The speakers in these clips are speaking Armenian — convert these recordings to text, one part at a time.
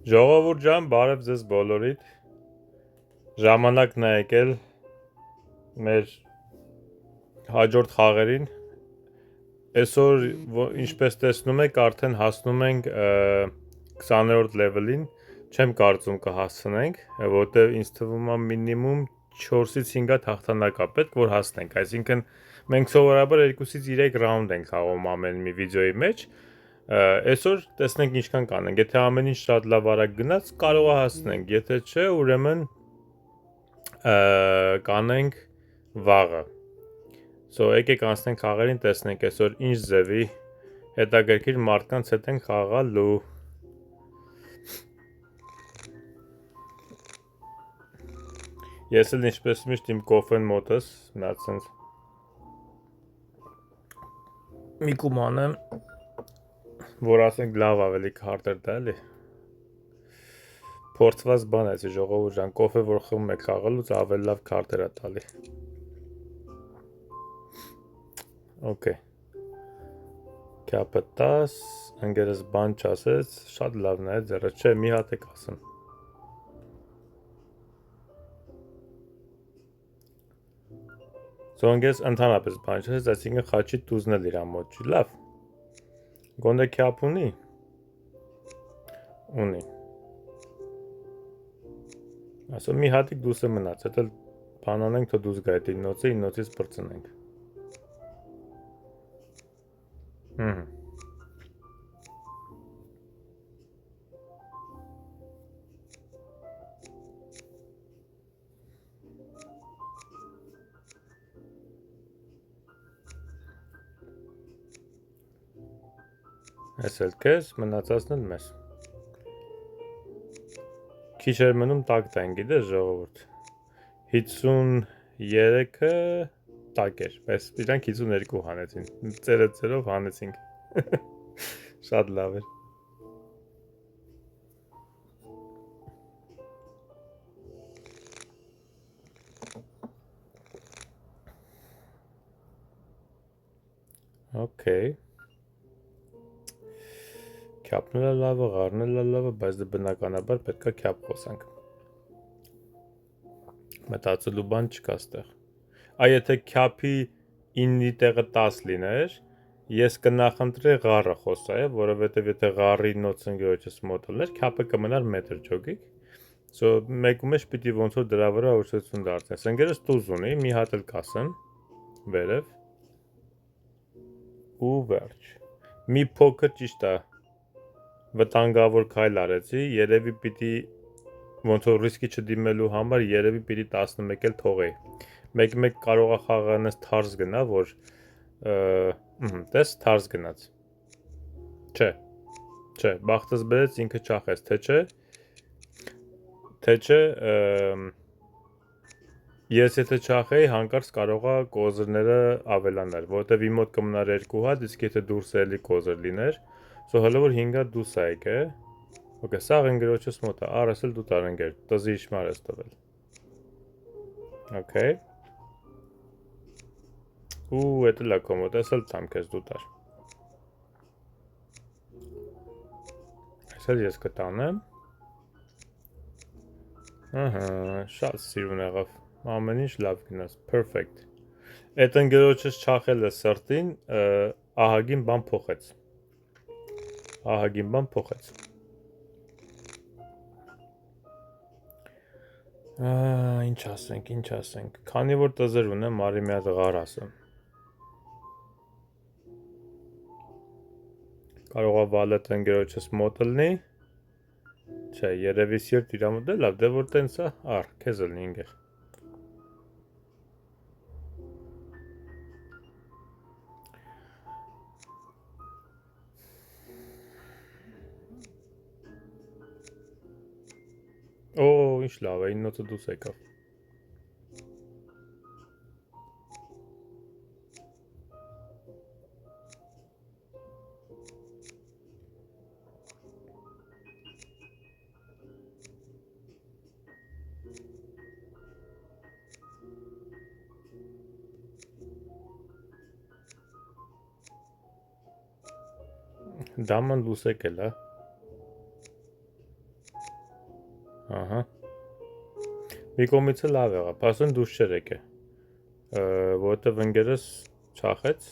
Ժողովուրդ ջան, բարև ձեզ բոլորիդ։ Ժամանակն է եկել մեր հաջորդ խաղերին։ Այսօր ինչպես տեսնում եք, արդեն հասնում ենք 20-րդ լեվելին։ Չեմ կարծում կհասցնենք, որտեղ ինձ թվում է մինիմում 4-ից 5 հաղթանակ է պետք, որ հասնենք։ Այսինքն մենք սովորաբար 2-ից 3 ռաունդ ենք խաղում ամեն մի վիդեոյի մեջ։ Այսօր տեսնենք ինչքան կանենք, եթե ամեն ինչ շատ լավ արագ գնաց, կարող է հասնենք, եթե չէ, ուրեմն կանենք վաղը։ Եկեք անցնենք խաղերին, տեսնենք այսօր ինչ ձևի հետաքրքիր մարդկանց հետ ենք խաղալու։ Ես էլ ինչպես միշտ իմ կոֆեն մոտս, նա ցենց մի կուման եմ, որ ասենք լավ ավելի քարտեր դա էլի։ Փորձված բան է, ժողովուրդ ջան, կոֆե որ խմում եք խաղալուց ավելի լավ քարտեր է տալի։ Okay։ Քյապը 10, ընկերս բան չասեց, շատ լավն է, ձեռը չէ, մի հատ եք ասում։ Ընկերս ընդհանրապես բան չասեց, այսինքն խաչի տուզն էլ իր մոտ չի, լավ։ Գոնե քյապ ունի։ Ունի։ Ասում մի հատիկ դուսը մնաց, հետո բան անենք, թող դուս գա այդ 9-ը, 9-ից բրծնենք։ Այս էլ կես, մնացածն էլ մեզ։ Քիչ էր մնում տակ տային, գիտես ժողովուրդ։ 53-ը տակ էր, բայց իրանք 52 հանեցին, ծերով հանեցինք, շատ լավ էր։ Okay։ Քյապն էլ լավը, ղարն էլ լավը, բայց դե բնականաբար պետքա քյապ խոսանք։ Մտածելու բան չկա ստեղ։ Եթե քյապի 9-ի տեղը 10 լիներ, ես կնախընտրեի ղարը խոսայ, որովհետև եթե ղարի 9 ընկերոջս մոտ լիներ, քյապը կմնար մետր ջոգիկ։ Մեկու մեջ պիտի ոնց որ դրա վրա ուրիշություն դարձնես։ Ընկերս տուզ ունի, մի հատ էլ կասեմ, վերև։ Ու վերջ։ Մի փոքր ճիշտ է, վտանգավոր քայլ արեցի, երևի պիտի ոնց որ ռիսկի չդիմելու համար երևի պիտի 11 էլ թողեի։ Մեկ կարող է խաղը այնպես թարս գնա, որ տես թարս գնաց։ Չէ, բախտս բերեց ինքը չախեց, թե չէ, ես եթե չախեի, հանկարծ կարող է կոզրները ավելանալ, որովհետև իմ մոտ կմնար 2 հատ, իսկ եթե դուրս էլի կոզր լիներ, հələ որ 5 հատ դուրս է եկե։ Okay, սաղ ընկերոջս մոտ է, արս էլ դու տար ընկեր, տզի իշմար ես տվել։ Okay։ Ու էդ էլ է քո մոտ, ես էլ տամ քեզ դու տար։ Այս էլ ես կտանեմ։ Ահա, շատ սիրուն եղավ, ամեն ինչ լավ գնաց, perfect։ Այդ ընկերոջս չախել է սրտին, ահագին բան փոխեց։ Ինչ ասենք, քանի որ տզեր ունեմ, արի մի հատ ղար ասեմ։ Կարող է վալետ ընկերոջս մոտ լինի։ Չէ, երևի սիրտ իրա մոտ է, լավ, դե որ տենց է, առ, քեզ լինի ընկեր։ Օ, ինչ լավ է, 9-ը դուս եկավ։ Դաման դուս եկել է։ Ահա։ Մի կողմից լավ եղավ, ասեն դուրս չէր եկել, որովհետև ընկերս չախեց,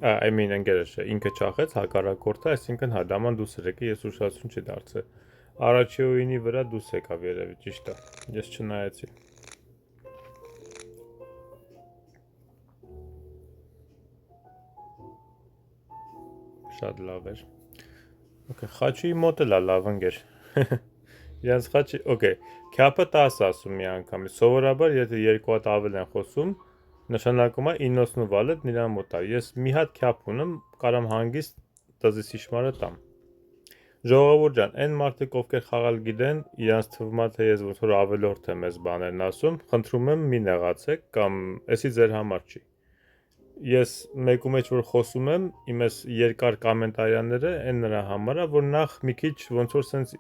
I mean ընկերս չէ, ինքը չախեց, հակառակորդը, այսինքն հա դաման դուրս էր եկել, ես ուշադրություն չի դարձել։ Առաջի ուինի վրա դուրս եկավ երևի, ճիշտ է, ես չնայեցի։ Շատ լավ էր։ Okay, խաչի մոտ էլ լավ ընկեր։ Իրենց խաչի, okay, քյապը 10 ասում մի անգամ։ Սովորաբար եթե երկու հատ ավել են խոսում, նշանակում է 90 վալետ նրան մոտ է։ Ես մի հատ քյապ ունեմ, կարամ հանգիստ տզի սիշմարը տամ։ Ժողովուրդ ջան, այն մարդիկ ովքեր խաղալ գիտեն, իրանց թվում է թե ես ոնց որ ավելորդ եմ այս բաներն ասում, խնդրում եմ մի նեղացեք կամ էսի ձեր համար չի։ Ես մեկու մեջ որ խոսում եմ, իմ այս երկար կոմենտարյաները այն նրա համար է, որ նախ մի քիչ ոնց որ սենց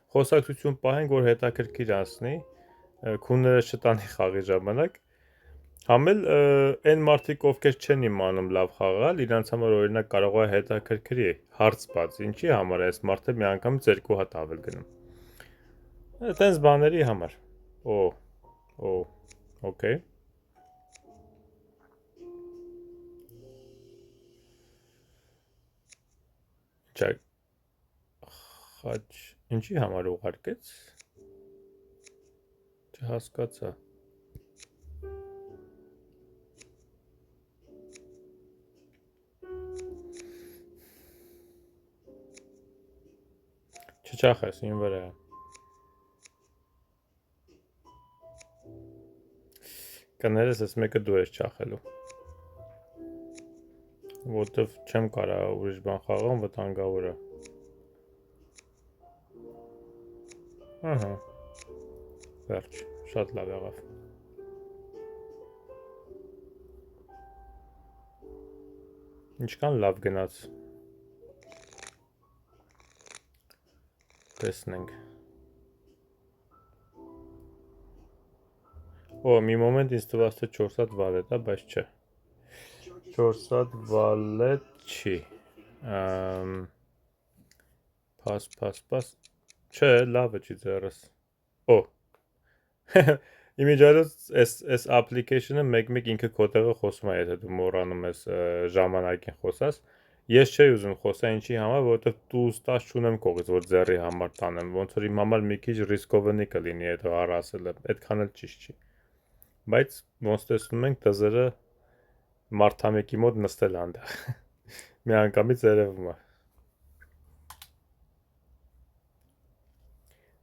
խոսակցություն պահենք, որ հետաքրքիր անցնի, քունները չտանի խաղի ժամանակ։ Համել այն մարդիկ ովքեր չեն իմանում լավ խաղալ, իրանց համար օրինակ կարող է հետաքրքրի հարց բաց, ինչի համար է այս մարդը մի անգամից երկու հատ ավել գնում։ Այդպես բաների համար։ Okay։ Չա խաչ ինչի համար ուղարկեց։ Չհասկացա։ Չչախես ին վրա։ Կներես ես մեկը դու ես չախելու։ Որտեվ չեմ կարող ուրիշ բան խաղամ, վտանգավոր է։ Ահա։ Վերջ, շատ լավ եղավ։ Ինչքան լավ գնաց։ Տեսնենք։ Մի մոմենտ ինձ թվաց թե 4 հատ վալետ է, բայց չէ։ 4 հատ վալետ չի։ Pass։ Չէ, լավ է չի ձեռս։ Իմիջիայլոց այս application-ը մեկ-մեկ ինքը քո տեղը խոսում է, եթե դու մոռանում ես ժամանակին խոսած։ Ես չէի ուզում խոսա ինչի համար, որովհետև տուզ տաս չունեմ կողից, որ ձեռի համար տանեմ, ոնց որ իմ համար մի քիչ ռիսկովնի կլինի այդ առասելը, այդքան էլ ճիշտ չի։ Բայց ոնց տեսնում ենք, տզերը մարդամեկի մոտ նստել այնտեղ։ Մի անգամից երևում է։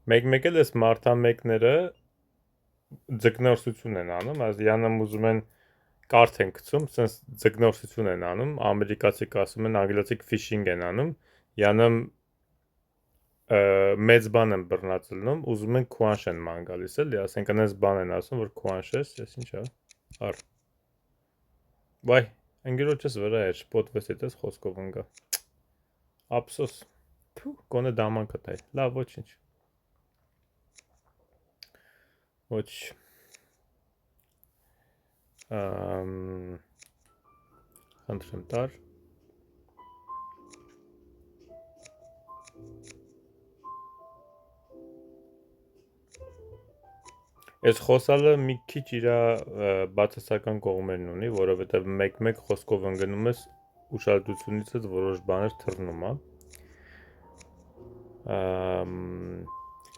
Մեկ-մեկ էլ այս մարդամեկները ձկնորսություն են անում, այս յանամ ուզում են կարթ են գցում, սենց ձկնորսություն են անում, ամերիկացիք ասում են, անգլիացիք ֆիշինգ են անում, յանամ մեծ բան են բռնացնում, ուզում են քուանշ են ման գալիս էլի, ասենք այնպես բան են ասում, որ քուանշ ես, ես ինչ է, առ։ Վայ, ընկերոջս վրա էր, շպոտվեց այդպես խոսքով ընկա։ Ափսոս, գոնե դաման կտայ, լավ ոչինչ։ Ոչ խնդրեմ տար Այս խոսալը մի քիչ իր բացասական կողմերն ունի, որովհետև մեկ-մեկ խոսքով ընկնում ես ուշադրությունիցս որոշ բաներ թռնում է։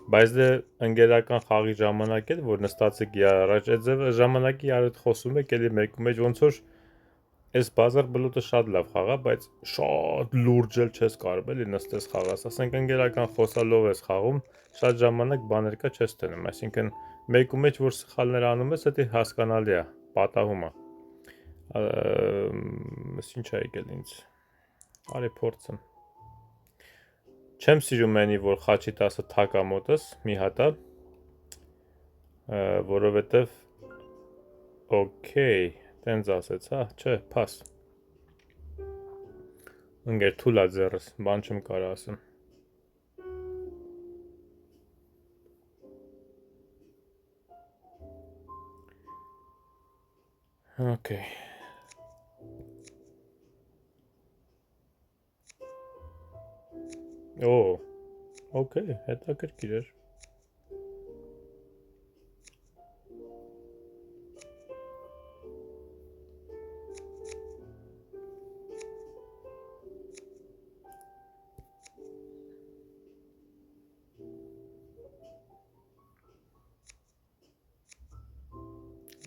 Բայց դե ընկերական խաղի ժամանակ էլ որ նստած եք իրար առաջ, այդ ձևը ժամանակի արդ խոսում եք, էլի մեկու մեջ ոնց որ այս բազար բլուտը շատ լավ խաղա, բայց շատ լուրջ էլ չես կարող էլի նստես խաղաս, ասենք ընկերական խոսալով ես խաղում, շատ ժամանակ բաներ կա չես տնում, այսինքն մեկու մեջ որ սխալներ անում ես, դա հասկանալի է, պատահում է։ Ինչ է եկել ինձ։ Արի փորձեմ։ Չեմ սիրում անի, որ խաչի 10-ը թակա մոտս, մի հատա, որովհետև, okay, տենց ասեց, հա, չէ, պաս, ընգեր թուլա ձերս, բան չեմ կարա ասեմ, okay, okay, հետաքրքիր էր,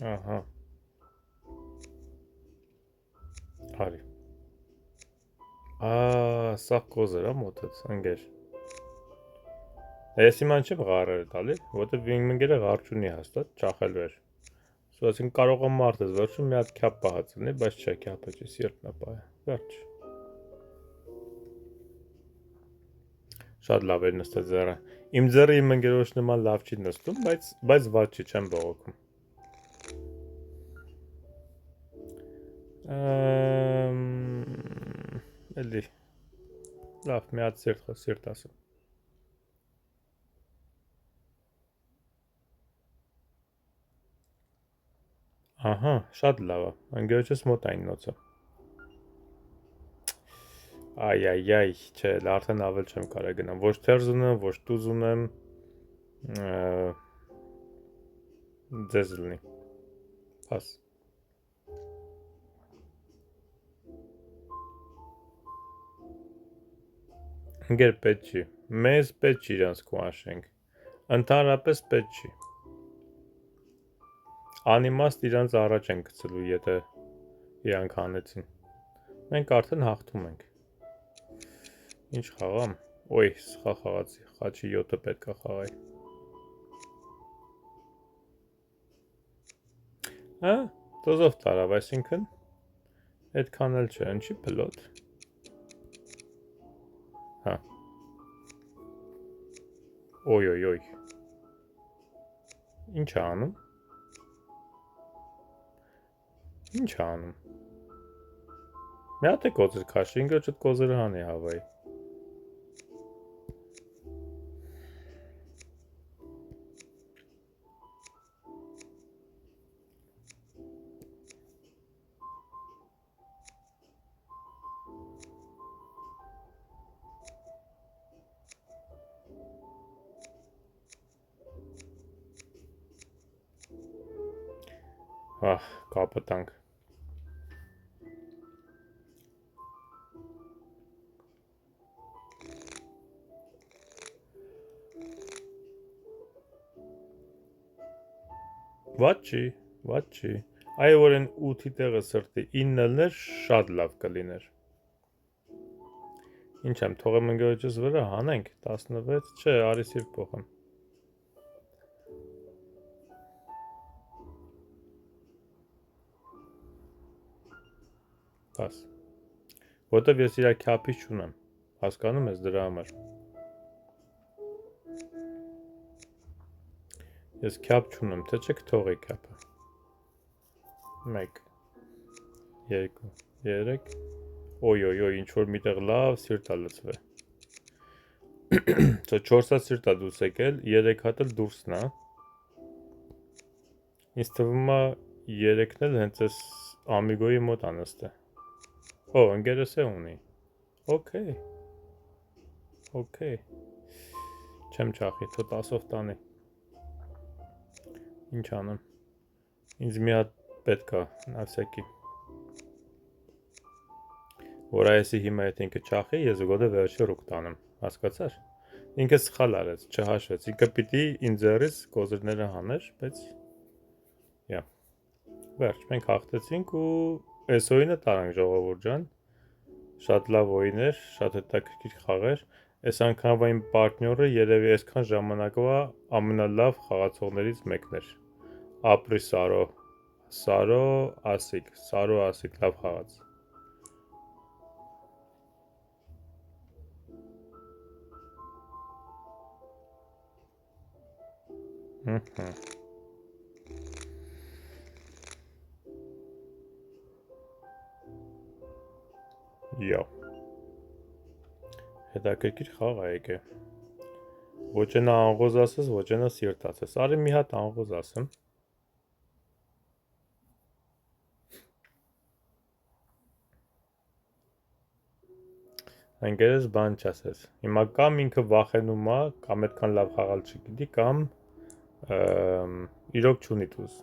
Ահա։ Արի։ Սա կոզեր է մոտից, ընկեր։ Ես իման չեմ ղարերը տալի, որտեվ ինգերը ղար չունի հաստատ, ճախել վեր։ Այսինքն կարող է մարդը վերջում մի հատ քյապ պահած լինի, բայց չէ, քյապը չի, սիրտն է պահը։ Վերջ։ Շատ լավ էր նստած ձեռը։ Իմ ձեռը իմ ընկերոջ նման լավ չի նստում, բայց վատ չի, չեմ բողոքում։ Էլի։ Լավ, մի հատ սիրտ ասում։ Ահա, շատ լավ է։ Ընկերոջս մոտ այն նոցը։ Այ, չէ, արդեն ավել չեմ կարող գնամ։ Ոչ թերզ ունեմ, ոչ տուզ ունեմ։ Ձեզ լինի։ Պաս։ Ընկեր պետք չի։ Մեզ պետք չի իրանց կուաշենք։ Ընդհանրապես պետք չի։ Անիմաստ իրանց առաջ են գցելու, եթե իրանք հանեցին։ Մենք արդեն հաղթում ենք։ Ինչ խաղամ։ Ոյ, սխալ խաղացի։ Խաչի 7-ը պետք է խաղայի։ Հա, տոզով տարավ, այսինքն այդքան էլ չէ, ինչի պլոտ։ Հա։ Ոյ։ Ինչ է անում։ Ինչ է անում։ Մի հատ է կոզր քաշի, ինքը չտ կոզրը հանի հավայի։ Ահ, կապը տանք։ Վատ չի։ Այ որ են 8-ի տեղը սրտի 9 լներ շատ լավ կլիներ։ Ինչ եմ, թողեմ ընկերոջս վրա հանենք 16, չէ, արի սիրտ փոխեմ։ Պաս։ Որտեվ ես իրա քյապից չունեմ, հասկանում ես դրա համար։ Ես քյապ չունեմ, թե չեք թողի քյապը։ 1, 2, 3, ոյ, ինչ-որ միտեղ լավ սիրտ է լծվե։ 4 հատ սիրտ է դուրս եկել, 3 հատ էլ դուրսն է։ Ինձ թվում է 3-ն էլ հենց այս ամիգոյի մոտ անստ է։ Ընկերս է ունի։ Okay։ Չեմ չախի, թո 10-ով տանի։ Ինչ անեմ։ Ինձ մի հատ պետք է, նավսյակի։ Որ այսի հիմա հետ ինքը չախի, ես գոդը վերջի ռուկ տանեմ, հասկացար։ Ինքը սխալ արեց, չհաշվեց, ինքը պիտի ինձ ձեռից կոզրները հաներ, բայց վերջ, մենք հաղթեցինք ու այս օյնը տարանք ժողովուրդ ջան, շատ լավ օյն էր, շատ հետաքրքիր խաղեր, այս անգամվա իմ պարտնյորը երևի այսքան ժամանակվա ամենալավ խաղացողներից մեկն էր, ապրի Սարո Ասիկ, լավ խաղաց։ Յո։ Հետաքրքիր խաղ է եկե։ Ոչ ենա անղոզ ասես, ոչ ենա սիրտ ասես։ Արի մի հատ անղոզ ասեմ։ Ընկերս բան չասես։ Հիմա կամ ինքը վախենում է, կամ այդքան լավ խաղալ չգիտի, կամ իրոք չունի տուզ։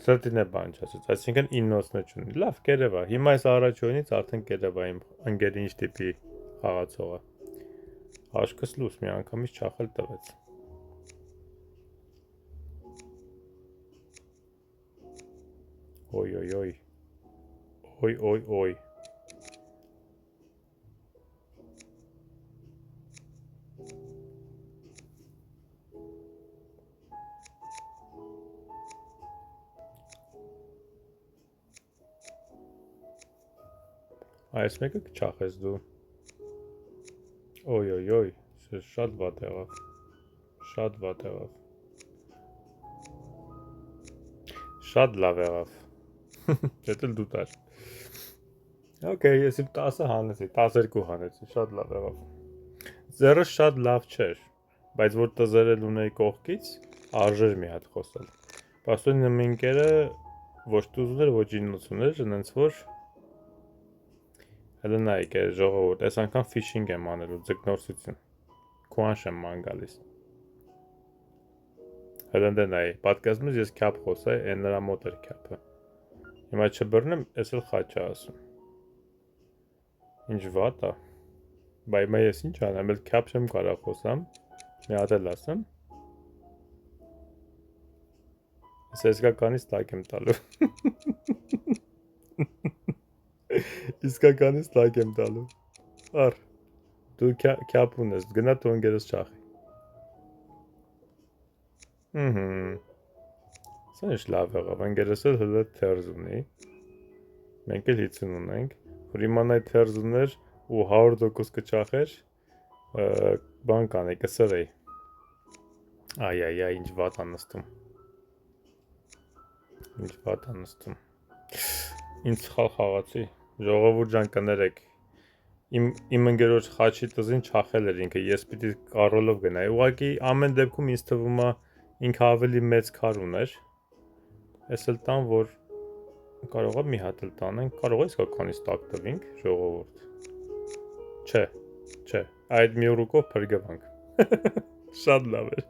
Սրտին է բան չասեց, այսինքն 9-ն չունի։ Լավ, կերևա։ Հիմա այս առաջոյնից արդեն կերևա իմ ընկերի ինչ տիպի խաղացողը։ Աշկս լուս մի անգամից չախել տվեց։ Օյ, օյ, օյ։ Օյ, օյ, օյ։ Այս մեկը կչախես դու։ Օյ, օյ, օյ, շատ վատ եղավ։ Շատ վատ եղավ։ Շատ լավ եղավ։ Դա դու տար։ Okay, ես իմ 10 հանեցի, 12 հանեցի, շատ լավ եղավ։ Ձեռը շատ լավ չէր, բայց որ տզերել ունեի կողքից, արժեր մի հատ խոսել։ Պաստորին իմ ընկերը ոչ տուզ ուներ, ոչ իննոց ուներ, նենց որ հələ նայեք է ժողովուրդ, այս անգամ ֆիշինգ եմ անելու, ձգնորսություն։ Քուանշ եմ ման գալիս։ Հələ դե նայ, պատկազմից ես քյապ խոսայ, այն նրա մոտ էր քյապը։ Հիմա չբռնեմ, ես էլ խաչ է ասում։ Ինչ վատ է։ Բայ մա ես ինչ անեմ, էլ քյապ չեմ կարող խոսամ, մի հատ էլ ասեմ։ Ես իսկականից տակ եմ տալու։ Իսկականից տակ եմ տալու։ Առ, դու քյապ ունես, գնա դու ընկերս չախի։ Սա ինչ լավ եղավ, ընկերս էլ հլը թերզ ունի։ Մենք էլ 50 ունենք, որ իմանայ թերզ ուներ ու 100% կչախեր, բան կանեի, կսրեի։ Այ, ինչ վատ անստում։ Ինչ վատ անստում։ Ինչ սխալ խաղացի, ժողովուրդ ջան կներեք։ Իմ ընկերոջ խաչի տզին չախել էր ինքը, ես պիտի կարոլով գնայի։ Ուղղակի ամեն դեպքում ինձ թվում է ինքը ավելի մեծ քար ուներ։ Ես էլ տան, որ կարող է մի հատ էլ տանենք, կարող է իսկականից տակ տվինք, ժողովուրդ։ Չէ, այդ մի ռուկով փրկվանք։ Շատ լավ էր։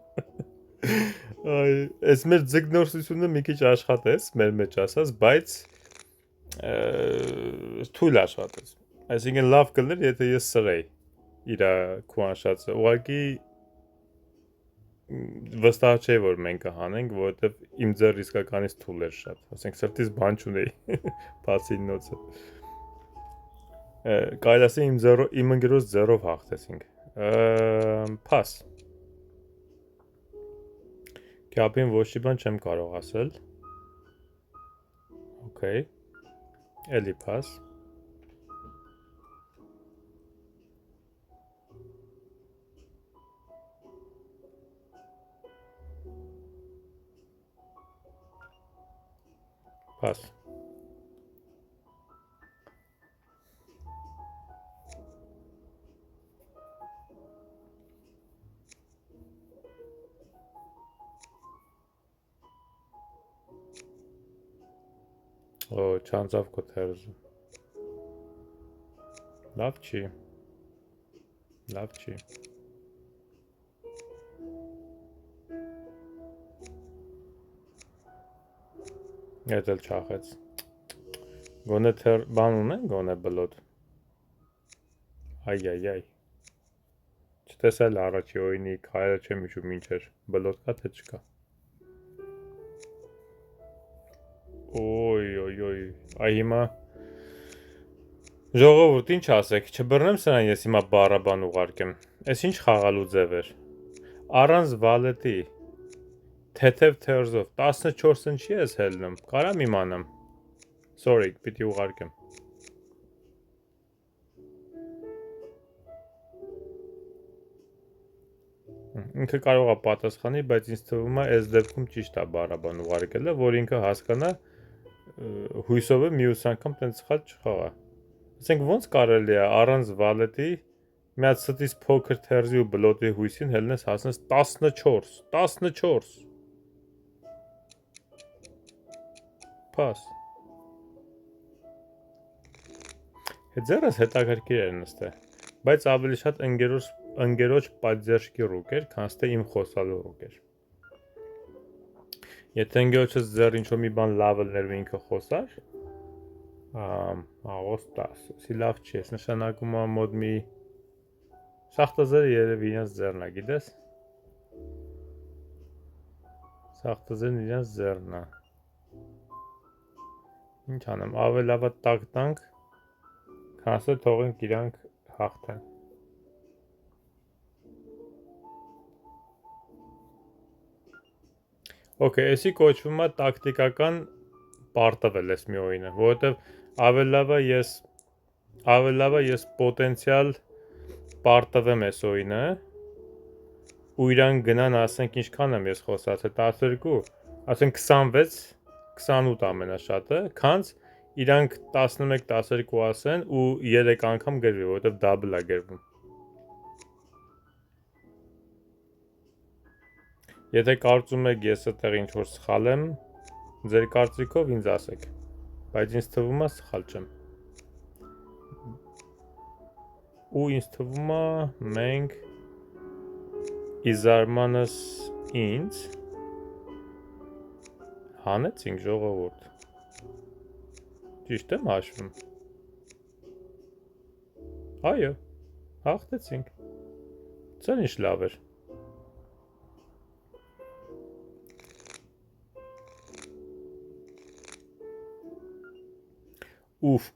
Այ, այս մեր ձգնորսությունը մի քիչ աշխատեց, մեր մեջ ասած, բայց թույլ աշխատեց։ Այսինքն լավ կլներ, եթե ես սրեի իրա քուանշացը։ Ուղղակի վստահ չէ որ մենք կհանենք, որովհետև իմ ձեռ իսկականից թույլ էր շատ։ Ասենք սրտից բան չունեի, բացի նոցը։ Կարելի ասել իմ ընկերոջ ձեռով հաղթեցինք։ Փաս։ Քյապին ոչ մի բան չեմ կարող ասել։ Okay։ Էլի փաս։ Փաս։ Օ, չանցավ քո թերզը։ Լավ չի։ Ետ էլ չախեց։ Գոնե թեր բան ունեն, գոնե բլոտ։ Այ։ Չտեսել առաջի օյնի քայլը չեմ հիշում ինչ էր, բլոտ կա թե չկա։ Օյ, այ հիմա ժողովուրդ ինչ ասեք, չբռնեմ սրան ես հիմա բառաբան ուղարկեմ։ Այս ինչ խաղալու ձև էր։ Առանց վալետի թեթև թերզով 14 ինչի ես հելնում, կարամ իմանամ։ Sorry, պիտի ուղարկեմ։ Ինքը կարող է պատասխանի, բայց ինձ թվում է այս դեպքում ճիշտ է բառաբան ուղարկելը, որ ինքը հասկանա հույսով է մյուս անգամ տենց սխալ չխաղա։ Ասենք ոնց կարելի է առանց վալետի մի հատ ստից փոքր թերզի ու բլոտի հույսին հելնես հասնես 14։ Փաս։ Ձեռս հետաքրքիր էր նստե, բայց ավելի շատ ընկերոջ պատձերշկի ռուկ էր, քան թե իմ խոսալու ռուկ էր։ Եթե ընկերոջս ձեռ ինչ-որ մի բան լավ լներ ու ինքը խոսար, աղոս 10, սի լավ չի, ես նշանակում է մոտ մի սաղտազերը երևի իրենց ձեռն է, գիտես։ Սաղտազերն իրենց ձեռն է։ Ինչ անեմ, ավելի լավ է տակ տանք, քանսը թողենք իրանք հաղթեն։ Okay, էսի կոչվում է տակտիկական պարտվել ես մի օրինը, որովհետև ավելի լավ է ես պոտենցիալ պարտվեմ ես օրինը, ու իրան գնան ասենք ինչքան եմ ես խոսած, 12, ասենք 26, 28 ամենաշատը, քանց իրանք 11, 12 ասեն ու 3 անգամ գրվի, որովհետև double է գրվում։ Եթե կարծում եք ես այդտեղ ինչ-որ սխալ եմ, ձեր կարծիքով ինձ ասեք, բայց ինձ թվում է սխալ չեմ։ Ու ինձ թվում է մենք իզարմանս ինձ հանեցինք ժողովուրդ։ Ճիշտ եմ հաշվում։ Այո, հաղթեցինք։ Ցան ինչ լավ էր։ Ուֆ,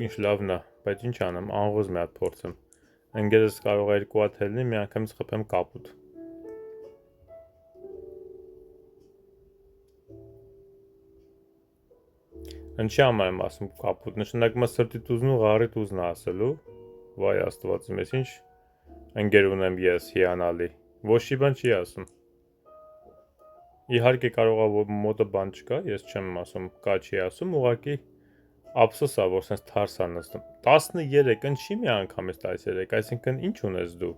ինչ լավն է, բայց ինչ անեմ, անղոզ մի հատ փորձեմ։ Ընկերս կարող է 2 հատ հելնի, մի անգամից խփեմ կապուտ։ Ինչի համար եմ ասում կապուտ, նշանակում է սրտիդ ուզնու ղարիդ ուզնա ասելու։ Վայ աստված իմ, ես ինչ ընկեր ունեմ ես հիանալի։ Ոչ մի բան չի ասում։ Իհարկե կարող է որ մոտը բան չկա, ես չեմ ասում, կա չի ասում, ուղղակի ափսոս է, որ sense թարս է նստում։ 13, ինչի մի անգամից 13, այսինքն ինչ ունես դու։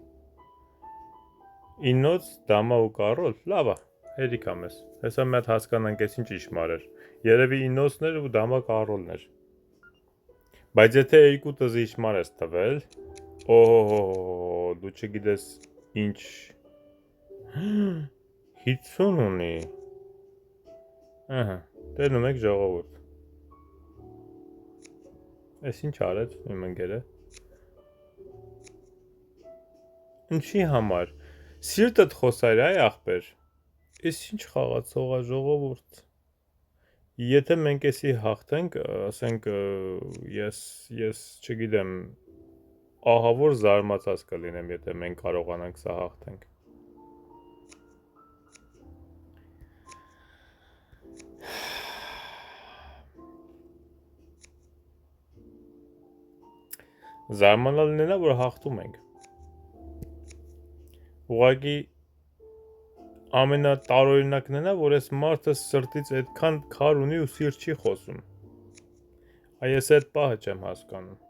Ինոց, դամա ու կարոլ, լավ է, հերիք ամես։ Հեսա մի հատ հասկանանք ես ինչ իշմար էր։ Երևի ինոցներ ու դամա կարոլներ։ Բայց եթե 2 տզի իշմար ես տվել, դու չգիտես ինչ 50 ունի։ Ահա, տենում եք ժողովուրդ։ Ես ինչ արեց իմ ընկերը։ Ինչի համար։ Սիրտդ խոսար այ ախպեր։ Ես ինչ խաղացող է ժողովուրդ։ Եթե մենք էսի հաղթենք, ասենք ես չգիտեմ, ահավոր զարմացած կլինեմ, եթե մենք կարողանանք սա հաղթենք։ Զարմանալին է, որ հաղթում ենք։ Ուղղակի ամենատարօրինակն է, որ այս մարդը սրտից այդքան քար ունի ու սիրտ չի խոսում։ Այս այդ պահը չեմ հասկանում։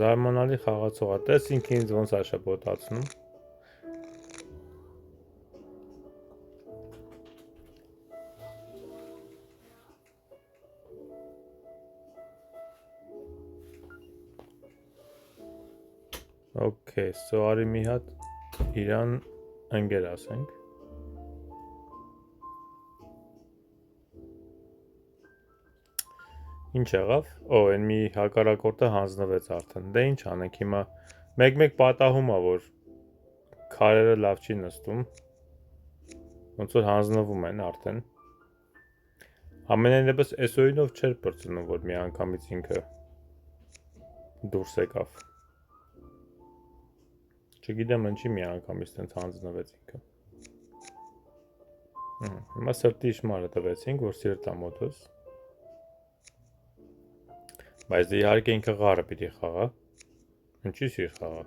Զարմանալի խաղացող է, տես ինքը ինձ ոնց է շփոթացնում։ Okay, so արի մի հատ իրան ընկեր ասենք։ Ինչ եղավ։ Այն մի հակառակորդը հանձնվեց արդեն։ Դե ինչ անենք հիմա։ Մեկ-մեկ պատահում է, որ քարերը լավ չի նստում։ Ոնց որ հանձնվում են արդեն։ Ամենայն դեպս այս օրինով չէր բրծնում, որ մի անգամից ինքը դուրս եկավ։ Չգիտեմ ինչի մի անգամից տենց հանձնվեց ինքը։ Հիմա սրտի իշմարը տվեցինք, որ սիրտա մոտս։ Բայց դե իհարկե ինքը ղարը պիտի խաղա։ Ինչի սիր խաղա։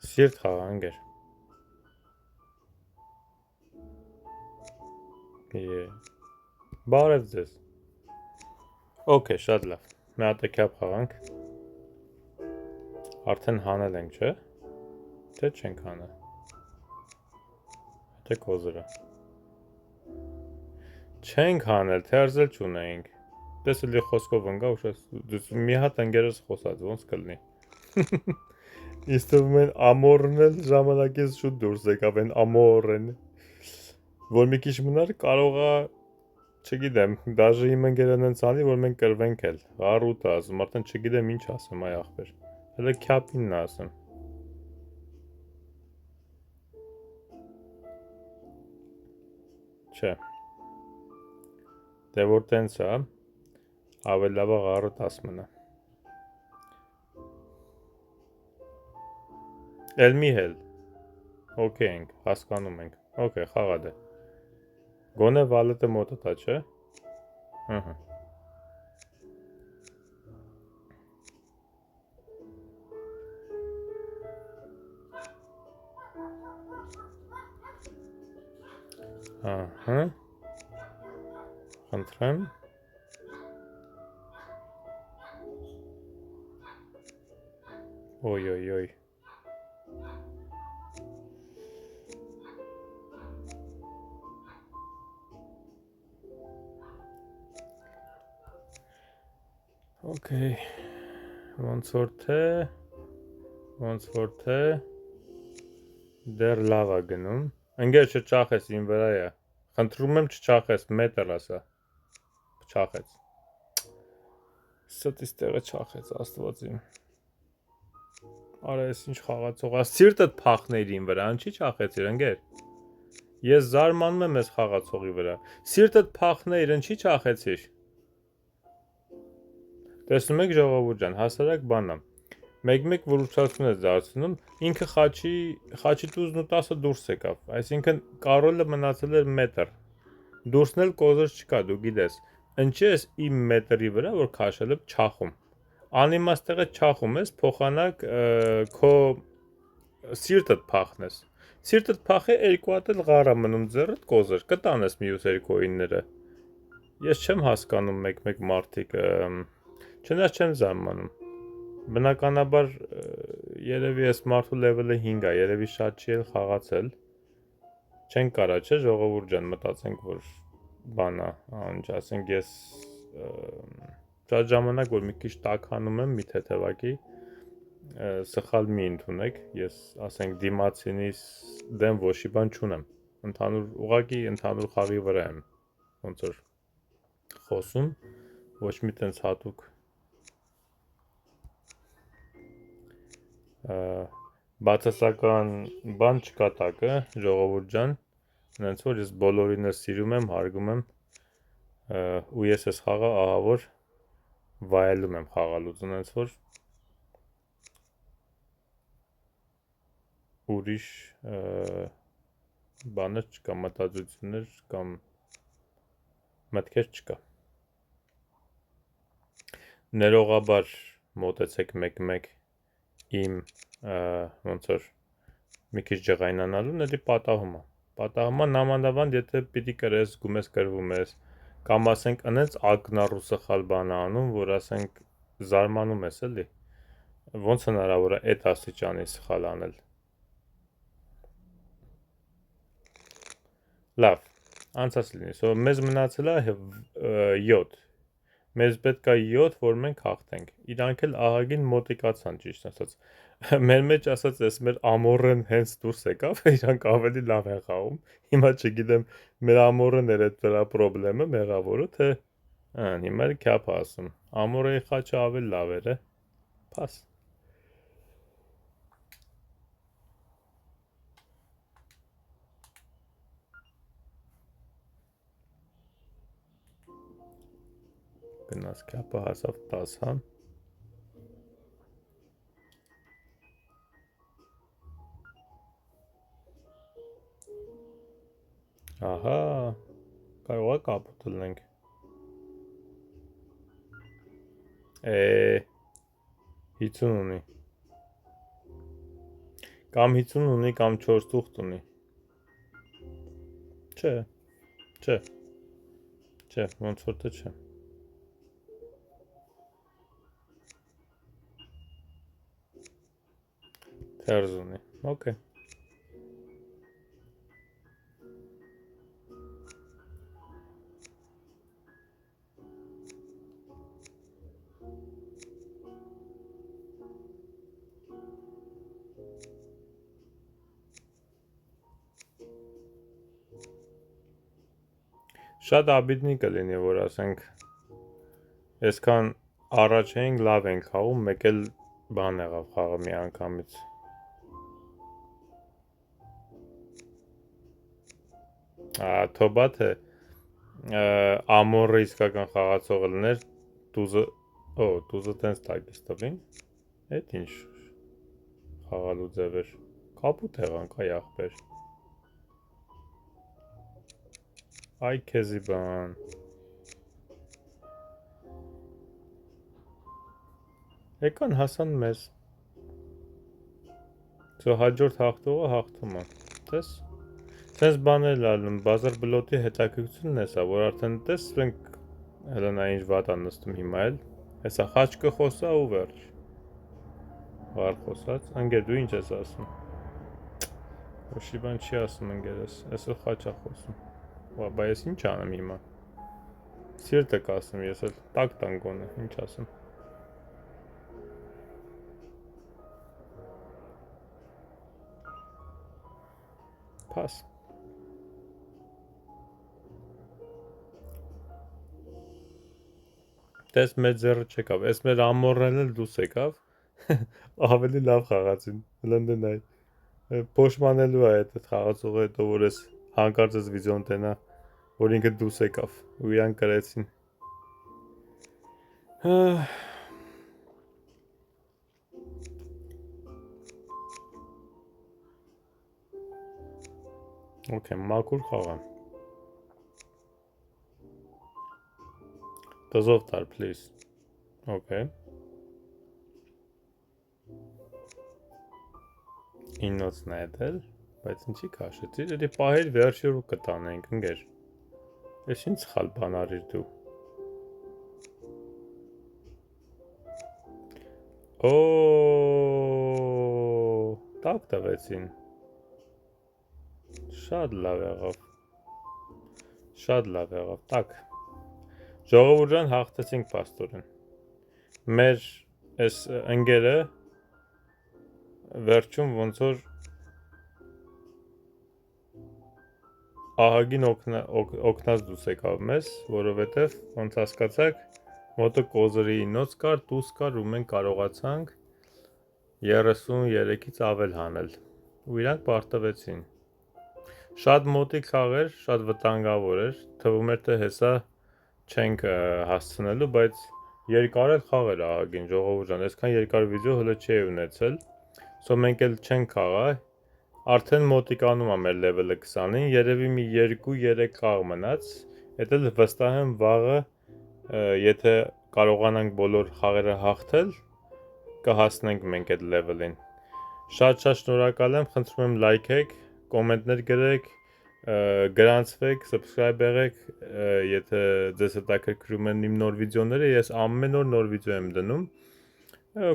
Սիրտ խաղա ընկեր։ Բարև ձեզ։ Okay, շատ լավ։ Մի հատ քյապ խաղանք։ Արդեն հանել ենք, չէ՞։ Թե չենք հանել։ Թե կոզերը։ Չենք հանել, թերզել չունեինք։ Տեսել խոսքով ընկա ուշ մի հատ ընկերս խոսած ոնց կլինի։ Իսկ թվում են ամորն էլ ժամանակից շուտ դուրս եկավ են ամորեն։ Որ մի քիչ մնար կարողա չգիտեմ, դաժե իմ ընկերն են ցանի, որ մենք կրվենք էլ։ Առուտ ասում, արդեն չգիտեմ ինչ ասեմ այ ախպեր։ Հələ քյապինն ասեմ։ Չէ։ Դե որ տենց է, ավելի լավ է առուտ ասմնա։ Էլ մի հել։ Okay ենք, հասկանում ենք։ Okay, խաղա դե։ Գոնե վալետը մոտը տա, չէ։ Ահա։ Ահա։ Խնդրեմ։ Օյ։ Okay, ոնց որ թե դեռ լավ է գնում։ Ընկեր չճախես իմ վրա է։ Խնդրում եմ չճախես, մետր ասա։ Չախեց։ Ստից տեղը չախեց, Աստված իմ։ Արա ես ինչ խաղացող, սիրտդ փախներ իմ վրա, ինչի չախեցիր ընկեր։ Ես զարմանում եմ այս խաղացողի վրա։ Սիրտդ փախներ, ինչի չախեցիր։ Տեսնում եք ժողովուրդ ջան, հասարակ բան է։ Մեկ որ ուշացություն ես դարձնում, ինքը խաչի տուզն ու 10-ը դուրս եկավ։ Այսինքն կարոլը մնացել էր մետր։ Դուրսն էլ կոզր չկա, դու գիտես։ Ինչի ես իմ մետրի վրա, որ քաշել եմ չախում։ Անիմաստ տեղը չախում ես, փոխանակ քո սիրտդ փախնես։ Սիրտդ փախե երկու հատ էլ ղարա մնում ձեռդ կոզր, կտանես մյուս երկու օինները։ Ես չեմ հասկանում մեկ մարդիկ, չնայած չեմ զարմանում։ Բնականաբար երևի այս մարդու լևելը 5 է, երևի շատ չի էլ խաղացել։ Չեն կարա, չէ, ժողովուրդ ջան, մտածենք, որ բան է, ինչ ասենք, ես շատ ժամանակ որ մի քիչ տաքանում եմ մի թեթևակի, սխալ մի ընդունեք, ես ասենք դիմացինիս դեմ ոչի բան չունեմ։ Ուղղակի ընդհանուր խաղի վրա եմ ոնց որ խոսում, ոչ մի տենց հատուկ բացասական բան չկա տակը, ժողովուրդ ջան, այնց որ ես բոլորին ես սիրում եմ, հարգում եմ, ու ես ես խաղը ահա որ վայելում եմ խաղալուց, այնց որ ուրիշ բաներ չկա, մտածություններ կամ մտքեր չկա։ Ներողաբար մոտեցեք մեկ իմ ոնց որ մի քիչ ջղայնանալուն, էլի պատահում է նամանավանդ եթե պիտի կրես, զգում ես կրվում ես, կամ ասենք ընենց ակնառու սխալ բան անում, որ ասենք զարմանում ես էլի, ոնց հնարավոր է այդ աստիճանի սխալ անել։ Լավ, անցած լինի, մեզ մնացել է 7, մեզ պետք է 7, որ մենք հաղթենք, իրանք էլ ահագին մոտիկացան ճիշտ ասած, մեր մեջ ասած ես մեր ամորեն հենց դուրս եկավ, իրանք ավելի լավ են խաղում, հիմա չգիտեմ մեր ամորեն էր այդ դրա պրոբլեմը մեղավորը, թե հիմա էլ քյապ ասում, ամորեի խաչը ավելի լավ էր, պաս։ Գնաց քյապը հասավ 10, հա։ Ահա, կարող է կապուտ լնենք։ 50 ունի։ Կամ 50 ունի, կամ 4 թուղթ ունի։ Չէ, ոնց որ թե չէ։ Թերզ ունի, okay։ Շատ աբիդնի կլինի, որ ասենք այսքան առաջ էինք լավ ենք խաղում, մեկ էլ բան եղավ խաղը մի անգամից։ Թոբաթը ամորը իսկական խաղացողը լներ, տուզը տենց տակից տվին, էդ ինչ խաղալու ձև էր, կապուտ եղանք այ աղբեր, այ քեզի բան, եկան հասան մեզ, հաջորդ հաղթողը հաղթում է, տես, սենց բաներ լալում, բազար բլոտի հետաքրքրությունն է սա, որ արդեն տես մենք հելանա ինչ վատ անստում հիմա էլ, հեսա խաչկը խոսա ու վերջ, վար խոսած, ընգեր դու ինչ ես ասում, ոչի բան չի ասում ընգերս, ես էլ խաչ է խոսում, բա ես ինչ անեմ հիմա, սիրտը կասում, ես էլ տակ տանգոն է, ինչ ասում, պաս, տես մեր ձերը չեկավ, ես մեր ամորն էլ դուս եկավ, ավելի լավ խաղացին, լնդն այ, պոշմանելու է այդ խաղացողը հետո, որ ես հանկարծ ես վիդեոն տենա, որ ինքը դուս եկավ, ու իրան կրեցին, Okay, մաքուր խաղան, տզով տար, please, okay, 9-ն է դել, բայց ինչի կաշեցիր, էդի պահեր վերջերու կտանենք, ընգեր, ես ինչ սխալ բան արիր դու, տակ տվեցին, շատ լավ եղավ, տակ, ժողովուրդ ջան հաղթեցինք պաստորեն, մեր այս ընգերը վերջում ոնց որ ահագին օգնած դուս եկավ մեզ, որովհետև ոնց հասկացաք, մոտը կոզրի 9 կար, տուս կար ու մենք կարողացանք 33-ից ավել հանել ու իրանք պարտվեցին, շատ մոտիկ խաղ էր, շատ վտանգավոր էր, թվում էր թե հեսա չենք հասցնելու, բայց երկար էլ խաղ էր ահագին, ժողովուրդ ջան, այսքան երկար վիդեո հələ չի ունեցել, սո մենք էլ չենք խաղա, արդեն մոտիկանում է մեր լևելը 20-ին, երևի մի 2-3 խաղ մնաց, էդ էլ վստահ եմ վաղը, եթե կարողանանք բոլոր խաղերը հաղթել, կհասնենք մենք այդ լևելին, շատ շնորհակալ եմ, խնդրում եմ լայքեք, կոմենտներ գրեք, գրանցվեք, subscribe եղեք, եթե ձեզ հետաքրքրում են իմ նոր վիդեոները, ես ամեն օր նոր վիդեո եմ դնում,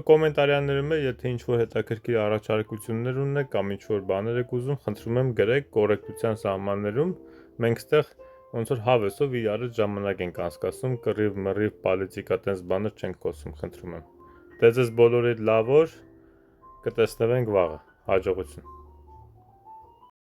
կոմենտարյաններում է, եթե ինչ-որ հետաքրքիր առաջարկություններ ունեք կամ ինչ-որ բաներ եք ուզում, խնդրում եմ գրեք կոռեկտության սահմաններում, մենք ստեղ ոնց որ հավեսով իրար ժամանակ ենք անցկացնում, կռիվ, մռիվ, պոլիտիկա տենց բաներ չենք խոսում, խնդրում եմ, դե ձեզ բոլորիդ լավ օր, կտեսնվենք վաղը, հաջողություն